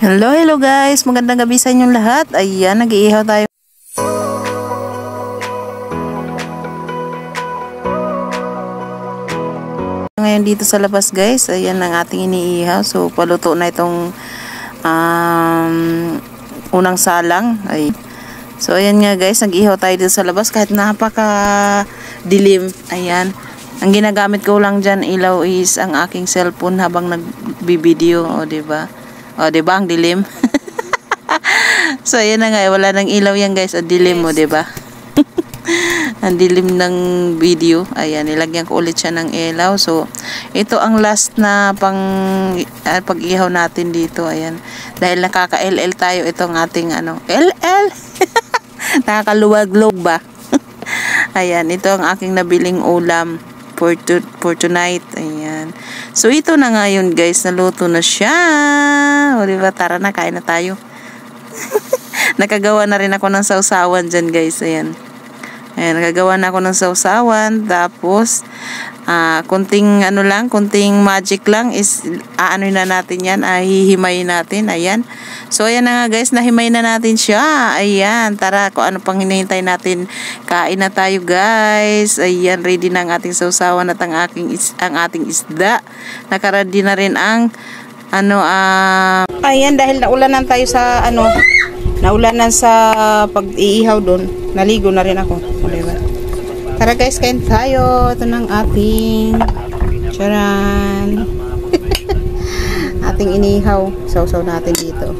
Hello, hello guys. Magandang gabi sa inyong lahat. Ayan, nag-iihaw tayo. Ngayon dito sa labas guys, ayan ang ating iniihaw. So, paluto na itong unang salang. Ay. So, ayan nga guys, nag-iihaw tayo dito sa labas kahit napaka dilim. Ayan. Ang ginagamit ko lang dyan ilaw is ang aking cellphone habang nag-video. O, diba? O, diba? Ang dilim. So, ayan na nga. Wala nang ilaw yan guys. Ang dilim mo, diba? Ang dilim ng video. Ayan, nilagyan ko ulit siya ng ilaw. So, ito ang last na pag-ihaw natin dito. Ayan. Dahil nakaka-LL tayo, itong ating LL. Nakakaluwag-log ba? Ayan, ito ang aking nabiling ulam for tonight. Ayan. So, ito na nga yun guys. Naluto na siya. O, diba? Tara na, kain na tayo. Nakagawa na rin ako ng sausawan dyan guys. Ayan. Ayan, nakagawa na ako ng sausawan. Tapos, kunting kunting magic lang is na natin yan. Hihimayin natin. Ayan. So, ayan na nga guys. Nahimay na natin siya. Ayan. Tara, kung ano pang hinihintay natin. Kain na tayo guys. Ayan, ready na ang ating sausawan at ang ating isda. Nakaready na rin ang ayan, dahil naulanan tayo sa naulanan sa pag-iihaw doon. Naligo na rin ako. Diba? Tara guys, kain tayo. Ito ng ating charan. Ating inihaw. Sausaw natin dito.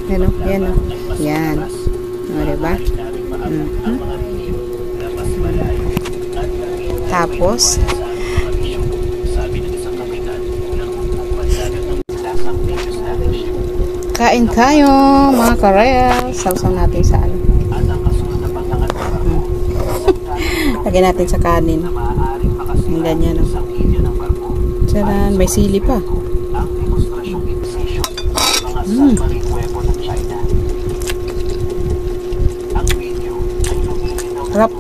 Yan o. Yan o. Yan. O, diba? Tapos, kain tayo mga karayas. Sausaw natin sa lagyan natin sa kanin. Ang ganyan. Tsaran, may sili pa. Sarap.